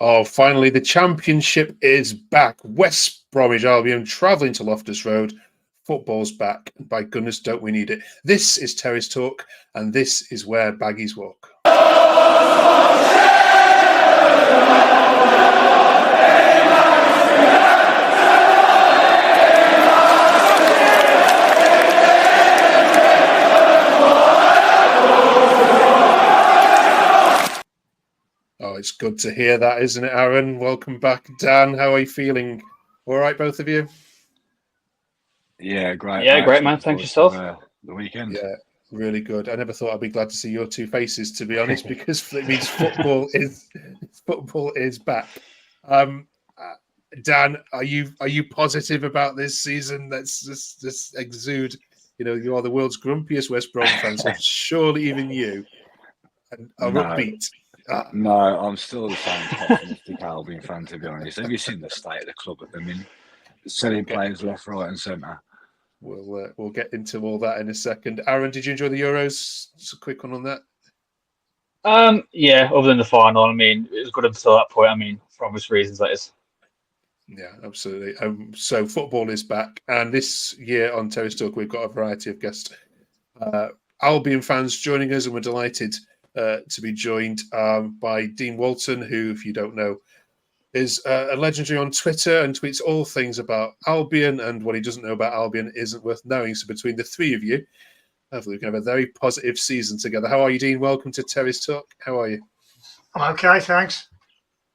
Oh, finally, the Championship is back. West Bromwich Albion travelling to Loftus Road. Football's back. And by goodness, don't we need it. This is Terrace Talk, and this is where Baggies walk. Oh, it's good to hear that, isn't it, Aaron? Welcome back. Dan, how are you feeling? All right, both of you? Yeah, great. Yeah, great, man. Thanks yourself. The weekend. Yeah, really good. I never thought I'd be glad to see your two faces, to be honest, because it means football is back. Dan, are you positive about this season? Let's just exude. You know, you are the world's grumpiest West Brom fan, so surely even you are upbeat. No, I'm still the same pessimistic Albion fan, to be honest. Have you seen the state of the club at the minute? Selling players left, right, and centre. We'll get into all that in a second. Aaron, did you enjoy the Euros? Just a quick one on that. Yeah, other than the final, I mean, it was good until that point. I mean, for obvious reasons, that is. Yeah, absolutely. So football is back, and this year on Terrace Talk, we've got a variety of guests, Albion fans joining us, and we're delighted to be joined by Dean Walton, who, if you don't know, is a legendary on Twitter and tweets all things about Albion, and what he doesn't know about Albion isn't worth knowing. So between the three of you, hopefully we can have a very positive season together. How are you, Dean? Welcome to Terrace Talk. How are you? I'm okay, thanks.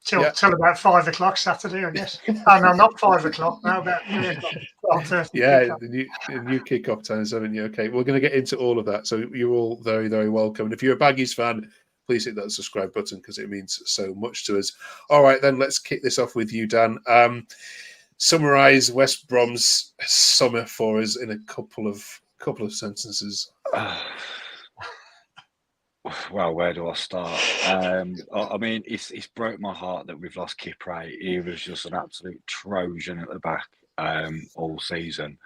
Till about 5 o'clock Saturday, I guess. Oh, no, not 5 o'clock. No, about 3 o'clock. Yeah, the new kick-off times, haven't you? Okay, we're going to get into all of that. So you're all very, very welcome. And if you're a Baggies fan, please hit that subscribe button because it means so much to us. All right, then let's kick this off with you, Dan. Summarise West Brom's summer for us in a couple of sentences. Well, where do I start? I mean, it's broke my heart that we've lost Kipre. He was just an absolute Trojan at the back all season.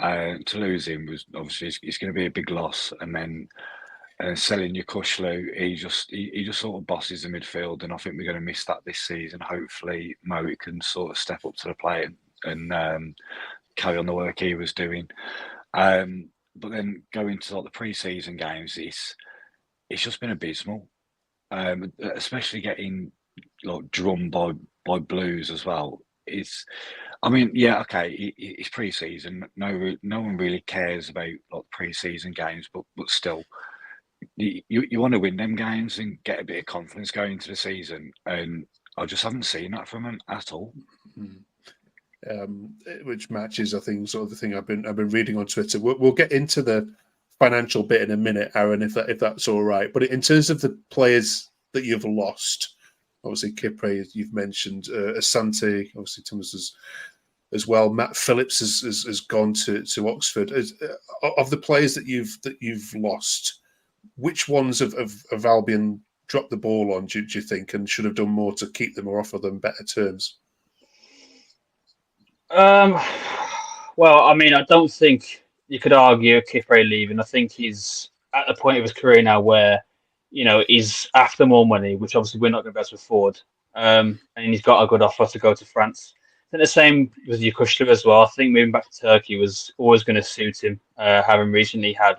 To lose him was obviously it's going to be a big loss. And then selling Yukushlu, he just sort of bosses the midfield, and I think we're going to miss that this season. Hopefully, Mo can sort of step up to the plate and carry on the work he was doing. But then going to like the pre-season games, it's just been abysmal, especially getting like drummed by Blues as well. It's pre-season. No one really cares about like pre-season games, but still, you want to win them games and get a bit of confidence going into the season. And I just haven't seen that from them at all. Which matches, I think, sort of the thing I've been reading on Twitter. We'll get into the financial bit in a minute, Aaron, if that's all right. But in terms of the players that you've lost, obviously Kipre, you've mentioned, Asante, obviously Thomas as well. Matt Phillips has gone to Oxford. Of the players that you've lost, which ones of Albion dropped the ball on, do you think, and should have done more to keep them or offer them better terms? Well, I mean, I don't think you could argue Kipre leaving. I think he's at the point of his career now where, you know, he's after more money, which obviously we're not going to be able to afford. And he's got a good offer to go to France. I think the same with Yukushlu as well. I think moving back to Turkey was always going to suit him, having recently had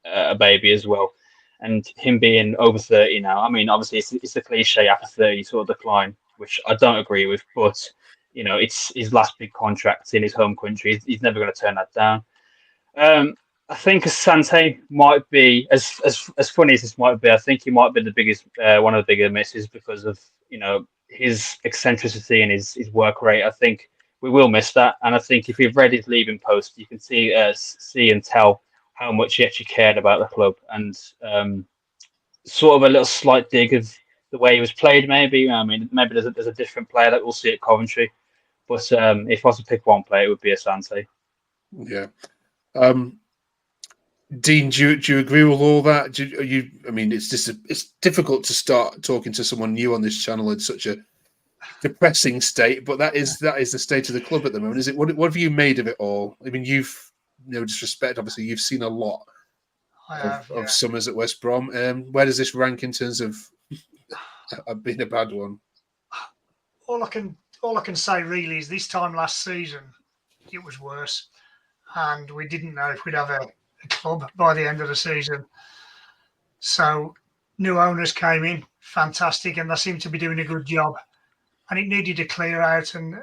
a baby as well. And him being over 30 now, I mean, obviously it's a cliche after 30 sort of decline, which I don't agree with, but, you know, it's his last big contract in his home country. He's never going to turn that down. I think Asante might be as funny as this might be. I think he might be the biggest, one of the bigger misses because of, you know, his eccentricity and his work rate. I think we will miss that, and I think if you've read his leaving post, you can see and tell how much he actually cared about the club, and sort of a little slight dig of the way he was played. Maybe I mean maybe there's a different player that we'll see at Coventry, but if I was to pick one player, it would be Asante. Yeah. Dean, do you agree with all that? I mean, it's difficult to start talking to someone new on this channel in such a depressing state, but that is the state of the club at the moment. Is it? What have you made of it all? I mean, you've no disrespect, obviously, you've seen a lot of summers at West Brom. Where does this rank in terms of being a bad one? all I can say really is this time last season it was worse, and we didn't know if we'd have a club by the end of the season. So new owners came in, fantastic, and they seem to be doing a good job. And it needed to clear out, and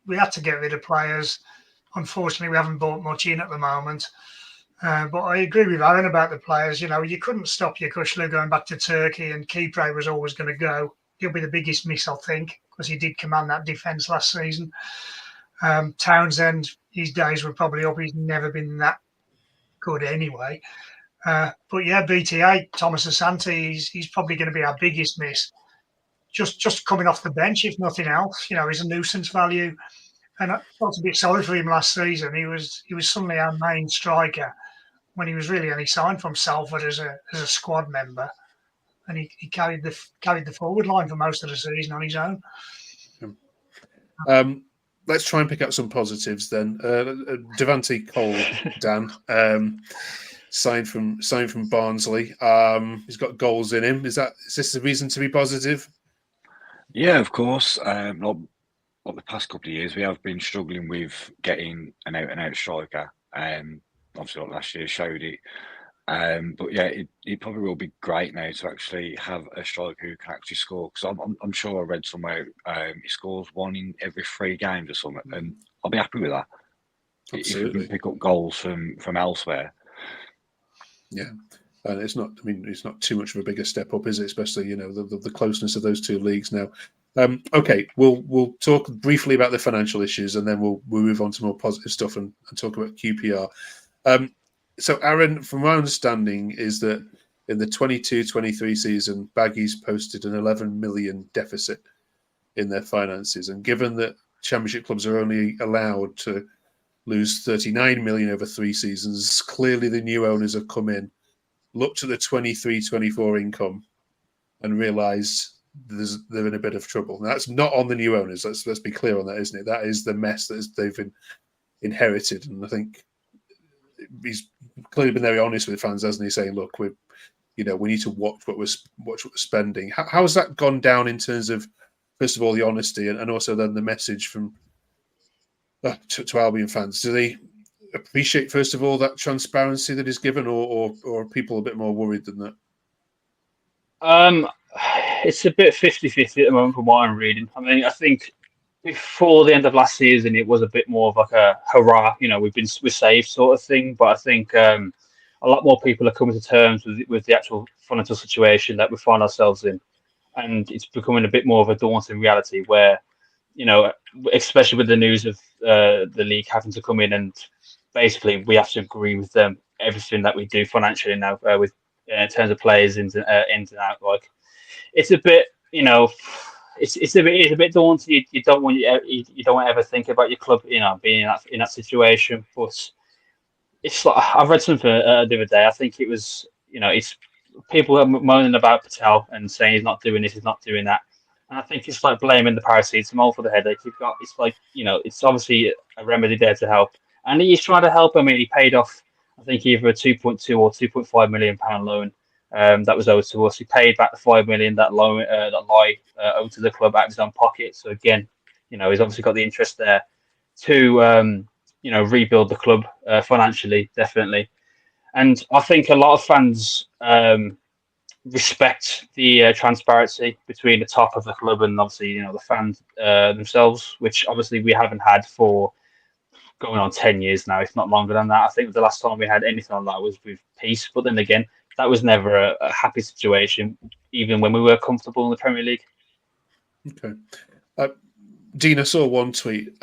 we had to get rid of players. Unfortunately, we haven't bought much in at the moment. But I agree with Aaron about the players. You know, you couldn't stop Yakushla going back to Turkey, and Kipre was always going to go. He'll be the biggest miss, I think, because he did command that defence last season. Townsend, his days were probably up. He's never been that good anyway. But yeah, BTA, Thomas Asante, he's probably going to be our biggest miss. Just coming off the bench, if nothing else. You know, he's a nuisance value. And I felt a bit sorry for him last season. He was suddenly our main striker when he was really only signed from Salford as a squad member, and he carried the forward line for most of the season on his own. Let's try and pick up some positives then. Devante Cole, Dan, signed from Barnsley. He's got goals in him. Is this a reason to be positive? Yeah, of course. Like the past couple of years, we have been struggling with getting an out-and-out striker. Obviously, like last year showed it. But yeah, it probably will be great now to actually have a striker who can actually score. Because I'm sure I read somewhere he scores 1 in every 3 games or something, and I'll be happy with that. Absolutely. If we can pick up goals from elsewhere. Yeah. And it's not. I mean, it's not too much of a bigger step up, is it? Especially, you know, the closeness of those two leagues now. Okay, we'll talk briefly about the financial issues, and then we'll move on to more positive stuff and talk about QPR. So, Aaron, from my understanding, is that in the 22-23 season, Baggies posted an 11 million deficit in their finances, and given that Championship clubs are only allowed to lose 39 million over 3 seasons, clearly the new owners have come in, looked at the 23-24 income, and realised they're in a bit of trouble. Now, that's not on the new owners. Let's be clear on that, isn't it? That is the mess that they've inherited. And I think he's clearly been very honest with fans, hasn't he? Saying, "Look, we need to watch what we're spending." How has that gone down in terms of, first of all, the honesty, and also then the message from to Albion fans? Do they appreciate, first of all, that transparency that is given, or are people a bit more worried than that? It's a bit 50-50 at the moment from what I'm reading. I mean, I think before the end of last season, it was a bit more of like a hurrah, you know, we're saved sort of thing. But I think a lot more people are coming to terms with the actual financial situation that we find ourselves in. And it's becoming a bit more of a daunting reality where, you know, especially with the news of the league having to come in, and basically we have to agree with them everything that we do financially now with in terms of players ins and out. Like, it's a bit, you know, it's a bit daunting. You don't want to ever think about your club, you know, being in that situation. But it's like, I've read something the other day. I think it was, you know, it's people are moaning about Patel and saying he's not doing this, he's not doing that. And I think it's like blaming the paracetamol for the headache you've got. It's like, you know, it's obviously a remedy there to help, and he's trying to help. I mean, he paid off, I think, either a 2.2 or 2.5 million pound loan that was owed to us. He paid back the 5 million that loan owed to the club out of his own pocket. So again, you know, he's obviously got the interest there to you know, rebuild the club financially, definitely. And I think a lot of fans respect the transparency between the top of the club and obviously, you know, the fans themselves, which obviously we haven't had for going on 10 years now, if not longer than that. I think the last time we had anything on that was with Peace, but then again, that was never a happy situation, even when we were comfortable in the Premier League. Okay. Dean, I saw one tweet,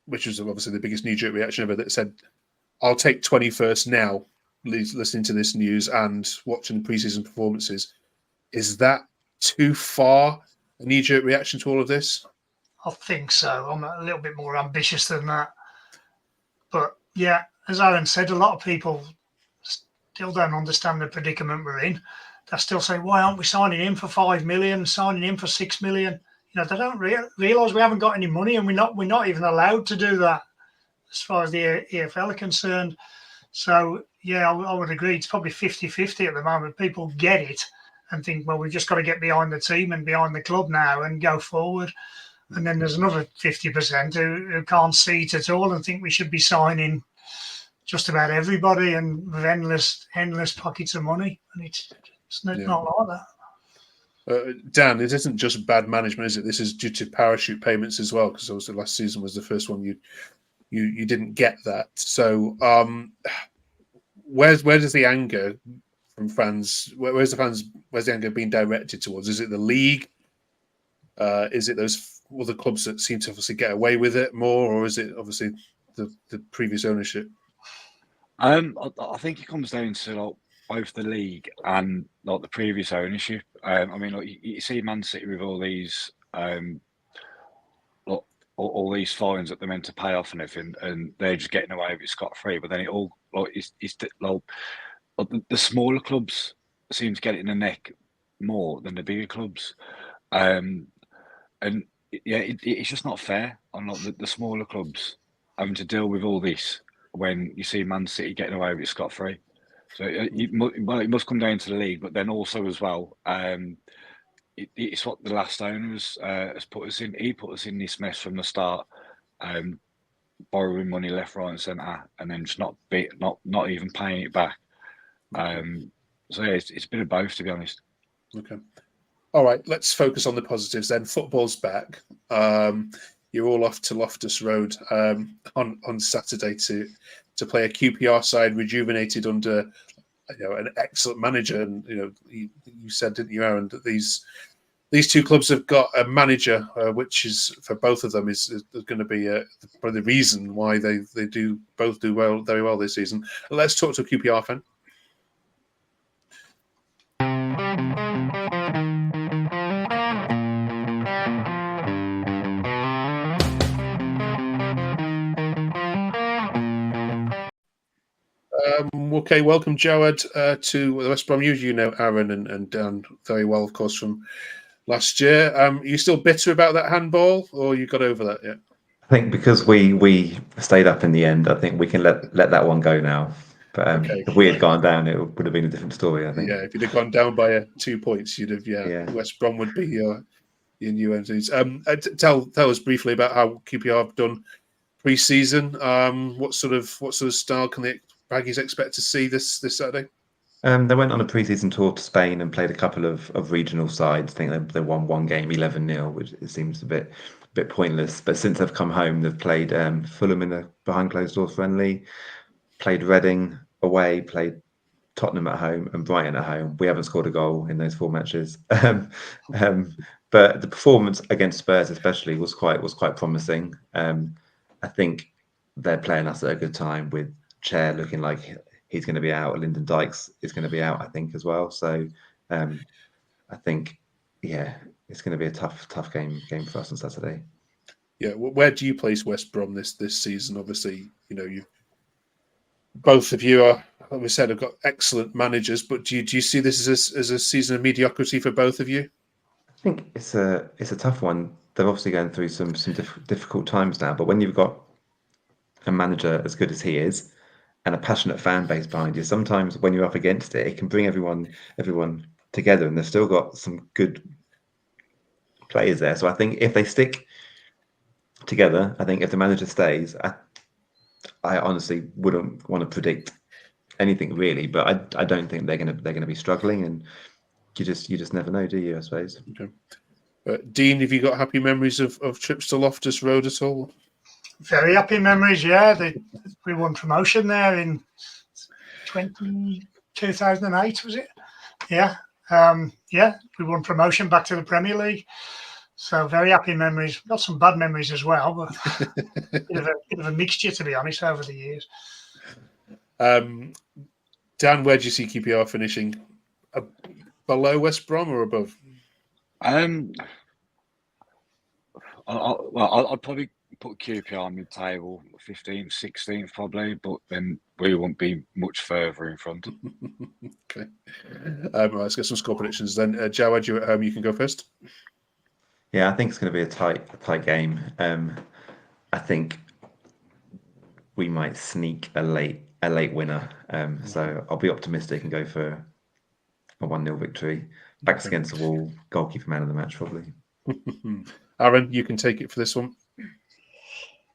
which was obviously the biggest knee-jerk reaction ever, that said, "I'll take 21st now," listening to this news and watching the preseason performances. Is that too far a knee-jerk reaction to all of this? I think so. I'm a little bit more ambitious than that. But yeah, as Aaron said, a lot of people still don't understand the predicament we're in. They still say, "Why aren't we signing him for 5 million, signing him for 6 million?" You know, they don't realise we haven't got any money, and we're not even allowed to do that as far as the EFL are concerned. So yeah, I would agree. It's probably 50-50 at the moment. People get it, and think, well, we've just got to get behind the team and behind the club now and go forward. And then there's another 50% who can't see it at all and think we should be signing just about everybody and with endless pockets of money. And it's not like that. Dan, it isn't just bad management, is it? This is due to parachute payments as well, because obviously last season was the first one you didn't get that. So where does the anger from fans? Where's the anger being directed towards? Is it the league? Is it those other clubs that seem to obviously get away with it more, or is it obviously the previous ownership? I think it comes down to both the league and the previous ownership. I mean, you see Man City with all these all these fines that they're meant to pay off and everything, and they're just getting away with it scot-free. But then it all the smaller clubs seem to get it in the neck more than the bigger clubs, and it's just not fair on the smaller clubs having to deal with all this when you see Man City getting away with it scot-free. So it must come down to the league, but then also as well, it's what the last owner has put us in. He put us in this mess from the start, borrowing money left, right, and centre, and then just not even paying it back. So yeah, it's a bit of both, to be honest. Okay. All right, let's focus on the positives then. Football's back. You're all off to Loftus Road on Saturday to play a QPR side rejuvenated under an excellent manager. And you said, didn't you, Aaron, that these two clubs have got a manager, which is for both of them is going to be probably the reason why they both do very well this season. Let's talk to a QPR fan. Okay, welcome, Jawad, to the West Brom. You know Aaron and Dan very well, of course, from last year. Are you still bitter about that handball, or you got over that yet? I think because we stayed up in the end, I think we can let that one go now. But Okay. If we had gone down, it would have been a different story, I think. Yeah, if you'd have gone down by 2 points, you'd have, West Brom would be your new MCs. Tell us briefly about how QPR have done pre-season. What sort of style can the Baggies expect to see this Saturday? They went on a pre-season tour to Spain and played a couple of regional sides. I think they won one game 11-0, which it seems a bit pointless. But since they've come home, they've played Fulham in a behind closed doors friendly, played Reading away, played Tottenham at home, and Brighton at home. We haven't scored a goal in those 4 matches. But the performance against Spurs, especially, was quite promising. I think they're playing us at a good time with Chair looking like he's going to be out. Lyndon Dykes is going to be out, I think, as well. So I think, it's going to be a tough game for us on Saturday. Yeah, where do you place West Brom this season? Obviously, both of you are, like we said, have got excellent managers. But do you see this as a season of mediocrity for both of you? I think it's a tough one. They're obviously going through some difficult times now. But when you've got a manager as good as he is, and a passionate fan base behind you, sometimes when you're up against it, it can bring everyone together, and they've still got some good players there. So I think if they stick together, I think if the manager stays, I honestly wouldn't want to predict anything really, but I don't think they're gonna be struggling, and you just never know, do you? I suppose. Okay. Dean, have you got happy memories of trips to Loftus Road at all? Very happy memories, yeah. We won promotion there in 2008, was it? Yeah. We won promotion back to the Premier League. So very happy memories. Got some bad memories as well, but bit of a mixture, to be honest, over the years. Dan, where do you see QPR finishing? Below West Brom or above? I'd probably put QPR mid-table, 15th, 16th probably, but then we won't be much further in front. Okay. Right, let's get some score predictions then. Jawad, you're at home. You can go first. Yeah, I think it's going to be a tight game. I think we might sneak a late winner. So I'll be optimistic and go for a 1-0 victory. Backs against the wall, goalkeeper man of the match, probably. Aaron, you can take it for this one.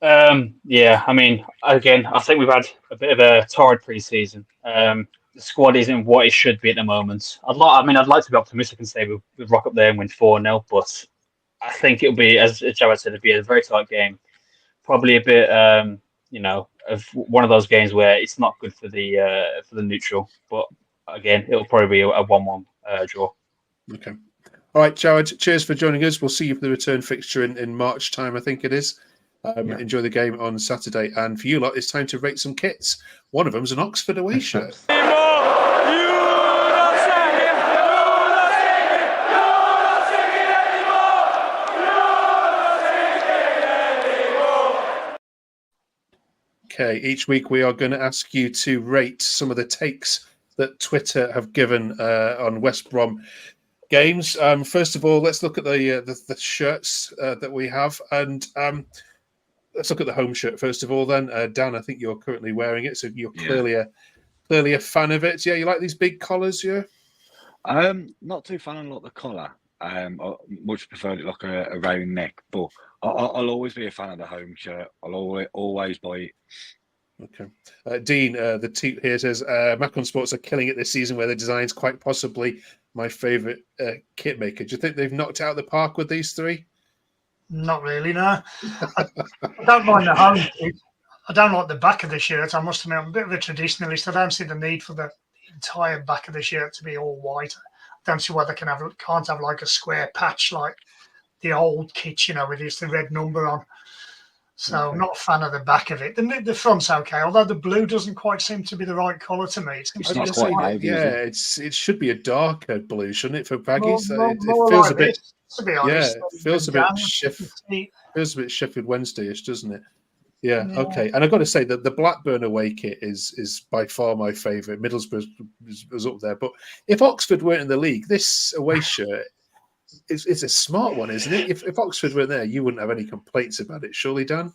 Yeah, I mean, again, I think we've had a bit of a torrid pre-season. The squad isn't what it should be at the moment. I'd like to be optimistic and say we'll rock up there and win 4-0, but I think it'll be, as Jared said, it'll be a very tight game. Probably a bit, of one of those games where it's not good for the neutral. But again, it'll probably be a 1-1 draw. Okay. All right, Jared, cheers for joining us. We'll see you for the return fixture in March time, I think it is. Enjoy the game on Saturday. And for you lot, it's time to rate some kits. One of them's an Oxford away shirt. Okay, each week we are going to ask you to rate some of the takes that Twitter have given on West Brom games. First of all, let's look at the shirts that we have, and let's look at the home shirt first of all. Then, Dan, I think you're currently wearing it, so you're clearly a fan of it. Yeah, you like these big collars, yeah? Not too fan of the collar. I much preferred it like a round neck, but I'll always be a fan of the home shirt. I'll always buy it. Okay. Dean, the tweet here says, Macron Sports are killing it this season where the design's quite possibly my favourite kit maker. Do you think they've knocked it out of the park with these three? Not really, no. I don't mind the home kit. I don't like the back of the shirt. I must admit, I'm a bit of a traditionalist. I don't see the need for the entire back of the shirt to be all white. I don't see why they can't have like a square patch like the old kit, with just the red number on. So I'm not a fan of the back of it. The front's okay, although the blue doesn't quite seem to be the right colour to me. It's not quite navy, it should be a darker blue, shouldn't it, for Baggies? It feels feels like a bit. this, to be honest. It feels a bit Sheffield Wednesday-ish, doesn't it? Yeah, okay. And I've got to say that the Blackburn away kit is by far my favourite. Middlesbrough was up there. But if Oxford weren't in the league, this away shirt is a smart one, isn't it? If Oxford were there, you wouldn't have any complaints about it, surely, Dan?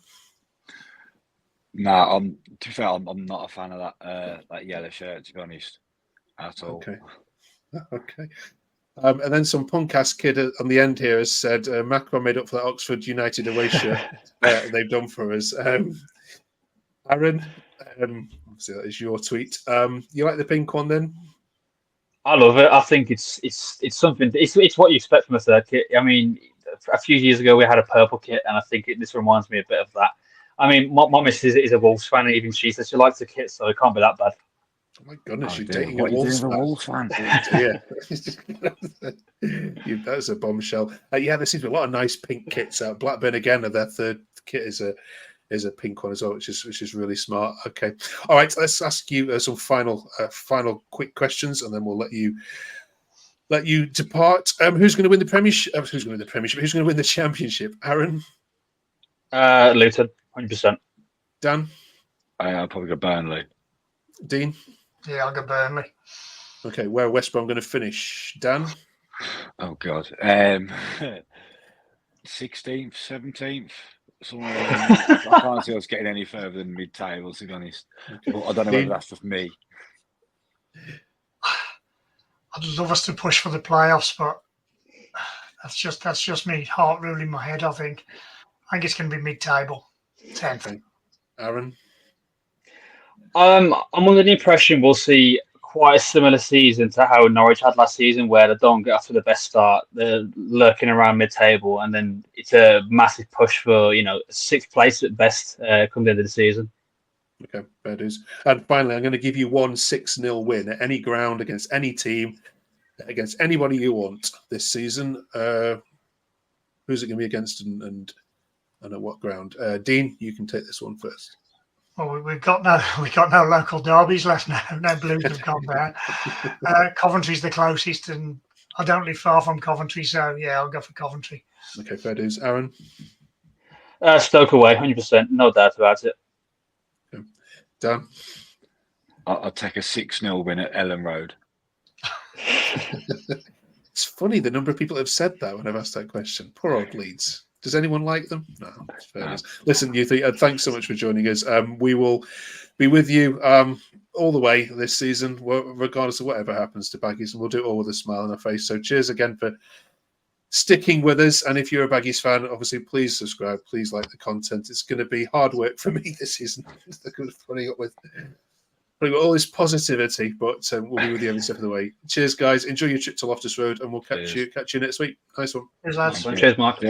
Nah, to be fair, I'm not a fan of that yellow shirt, to be honest, at all. Okay. And then some punk-ass kid on the end here has said, Macron made up for that Oxford United away shirt they've done for us. Aaron, obviously that is your tweet. You like the pink one then? I love it. I think it's something. It's what you expect from a third kit. I mean, a few years ago we had a purple kit, and I think this reminds me a bit of that. I mean, my missus is a Wolves fan, and even she says she likes the kit, so it can't be that bad. Oh my goodness, you're dating a Wolves fan. Yeah. That's a bombshell. There seems to be a lot of nice pink kits out. Blackburn again, their third kit is a pink one as well, which is really smart. Okay, all right. Let's ask you some final quick questions, and then we'll let you depart. Who's going to win the Premiership? Who's going to win the Premiership? Who's going to win the Championship? Aaron, Luton, 100%. Dan, I'll probably go Burnley. Dean, yeah, I'll go Burnley. Okay, where are West Brom going to finish? Dan, oh God, 16th, 17th. I can't see us getting any further than mid-table, to be honest. Okay. But I don't know whether that's just me. I'd love us to push for the playoffs, but that's just me heart ruling my head. I think it's going to be mid-table, 10th. Okay. Aaron, I'm under the impression we'll see quite a similar season to how Norwich had last season, where they don't get off to the best start. They're lurking around mid-table, and then it's a massive push for 6th place at best come the end of the season. Okay, fair dues. And finally, I'm going to give you one 6-0 win at any ground against any team, against anybody you want this season. Who's it going to be against, and at what ground? Dean, you can take this one first. Well, we've got no local derbies left now. No Blues have gone down. Coventry's the closest, and I don't live far from Coventry, so yeah, I'll go for Coventry. Okay, fair dues. Aaron? Stoke away, 100%, no doubt about it. Okay. Dan? I'll take a 6-0 win at Ellen Road. It's funny the number of people have said that when I've asked that question. Poor old Leeds. Does anyone like them? No. Fairness. Listen, Youthy, thanks so much for joining us. We will be with you all the way this season, regardless of whatever happens to Baggies, and we'll do it all with a smile on our face. So cheers again for sticking with us. And if you're a Baggies fan, obviously, please subscribe. Please like the content. It's going to be hard work for me this season. Putting up with all this positivity, but we'll be with you every step of the way. Cheers, guys. Enjoy your trip to Loftus Road, and we'll catch you next week. Nice one. Cheers, lads. Cheers, Mark.